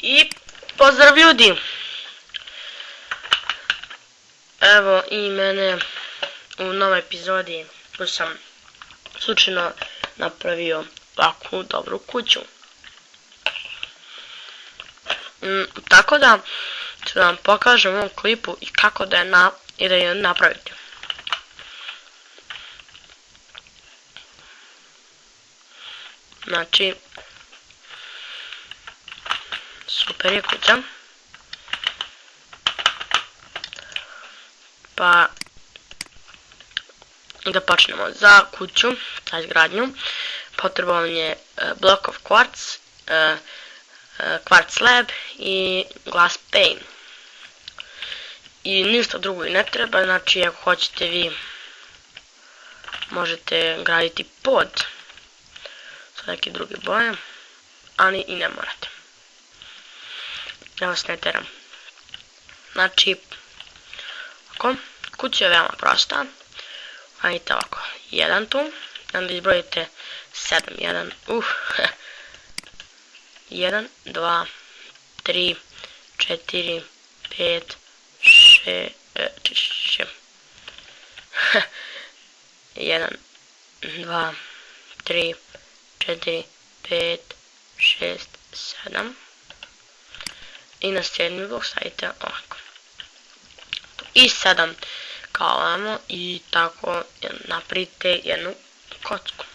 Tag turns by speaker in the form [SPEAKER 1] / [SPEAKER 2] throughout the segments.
[SPEAKER 1] I pozdrav ljudi! Evo i mene u novoj epizodi koju sam slučajno napravio ovakvu dobru kuću. Tako da ću vam pokažem u ovom klipu i kako da je napraviti. Znači, super je kuća. Pa da počnemo. Za kuću, za izgradnju, potreban je block of quartz, quartz slab i glass pane. I ništa drugo i ne treba, znači ako hoćete vi možete graditi pod sa neke druge boje, ali i ne morate. Ja vas ne teram. Znači, ovako, kuća je veoma prosta. Ajte ovako, 1 tu, onda izbrojite 7, 1, 2, 3, 4, 5, 6, 1, 2, 3, 4, 5, 6, 7 i na sljednji blok stavite ovako i 7 kao ovamo i tako napravite jednu kocku.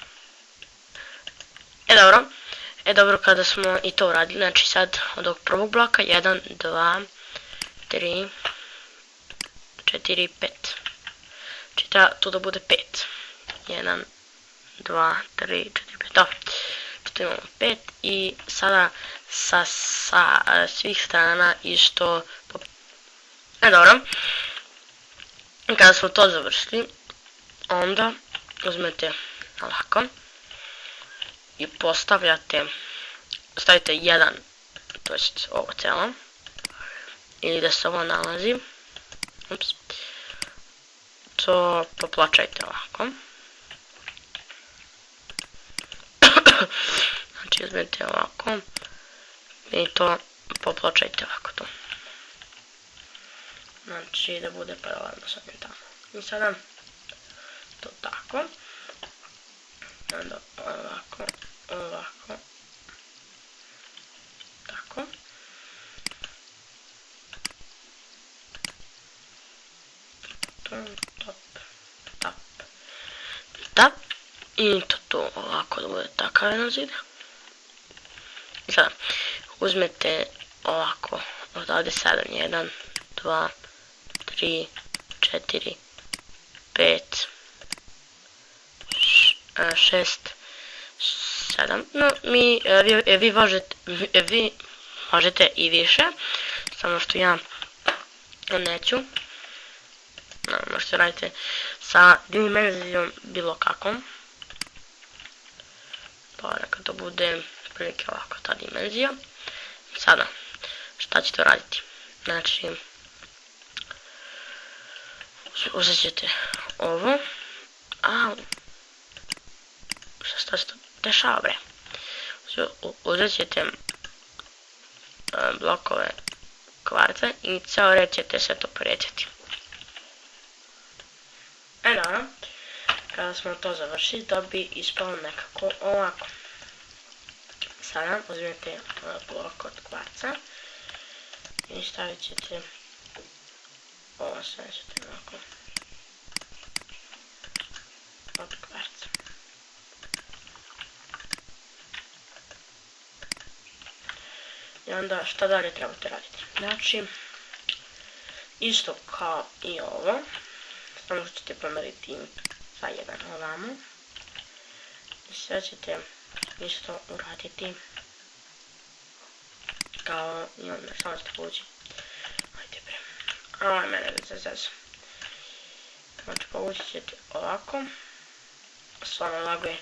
[SPEAKER 1] Dobro, kada smo i to uradili, znači sad od ovog prvog bloka 1, 2, 3, 4, 5. Znači treba tu da bude 5. 1, 2, 3, 4, 5. Dobro, tu imamo 5 i sada sa svih strana isto. Dobro, kada smo to završili, onda uzmete ovako i stavite 1, to jest ovo celo, ili da se ovo nalazi, to poplačajte ovako. Znači uzmete ovako i to poplačajte ovako tu. Znači da bude paralelno sa njim tamo. I sada to tako. Onda ovako, tako. Tap. I to tu ovako da bude takav jedan zid. I sada uzmete ovako, ovdje 7, 1, 2, 3, 4, 5, 6, 7, no vi možete i više, samo što ja neću. Možete raditi sa dimenzijom bilo kakvom, pa neka to bude prilike ovako ta dimenzija. Sada, šta ćete raditi? Znači, uzet ćete ovo, šta se to dešava bre? Uzet ćete blokove kvarca i ceo red ćete sve to poređati. Dobro, kada smo to završili, to bi ispalo nekako ovako. Sada uzmete blok od kvarca i stavit ćete ovo sve ćete ovako od kvarca. I onda šta dalje trebate raditi? Znači, isto kao i ovo, samo ćete pomeriti za jedan ovamo. I sve ćete isto uraditi kao i onda, samo ćete povući. Ajde bre. Ovo je mene zez. Znači povući ćete ovako. Stvarno laguje.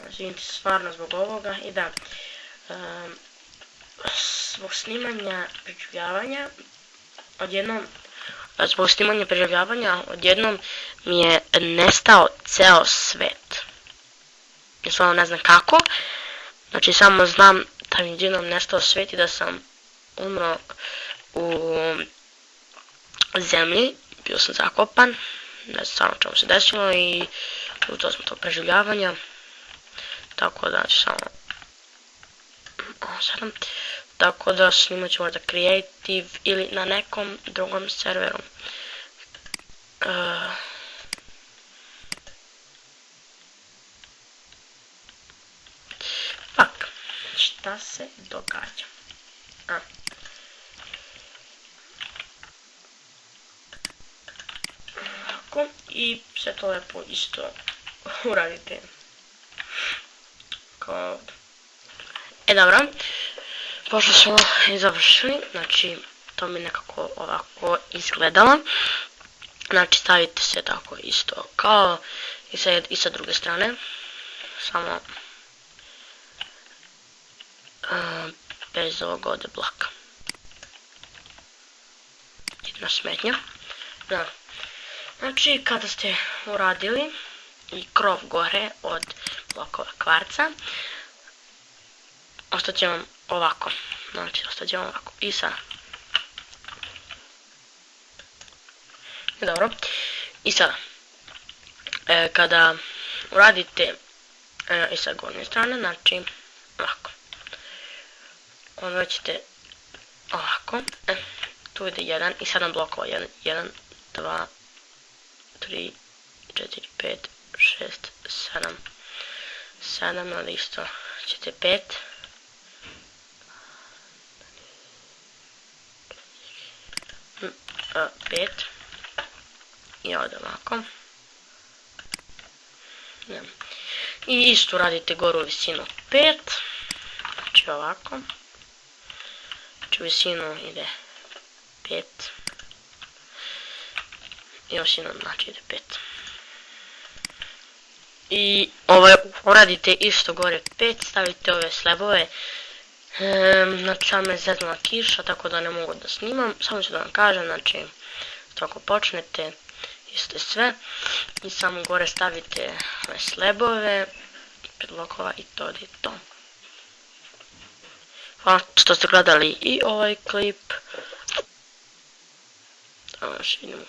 [SPEAKER 1] Izvinite se stvarno zbog ovoga. I da, zbog snimanja preživljavanja odjednom mi je nestao ceo svet. Ja stvarno ne znam kako. Znači samo znam mi džinom nestao svijet i da sam umro u zemlji, bio sam zakopan, ne znam stvarno čemu se desilo i to smo to preživljavanja, tako da ću samo tako da snimat ću možda Creative ili na nekom drugom serveru. Šta se događa? I sve to lepo isto uradite. Dobro. Pošto smo i završili, znači to mi nekako ovako izgledalo. Znači stavite se tako isto kao i sa druge strane. Samo bez ovog ovdje blaka. Jedna smetnja. Da. Znači kada ste uradili i krov gore od blokova kvarca, ostaće vam ovako. Znači ostaće vam ovako. I sad. Dobro. I sada. Kada uradite i sa gornje strane, znači ovako. Onda ćete ovako. Tu ide 1 i 7 blokova. 1, 2, 3, 4, 5, 6, 7. 7, ali isto ćete 5. I ovdje ovako. I isto radite goru visinu 5. Znači ovako. Znači visinu ide 5. I visinu znači ide 5. I uradite isto gore 5. Stavite ove slabove. Znači sam je zeznula kiša, tako da ne mogu da snimam. Samo ću da vam kažem, znači ako počnete isto sve i samo gore stavite ove slabove, 5 blokova i to je to. Hvala što ste gledali i ovaj klip. Još idemo.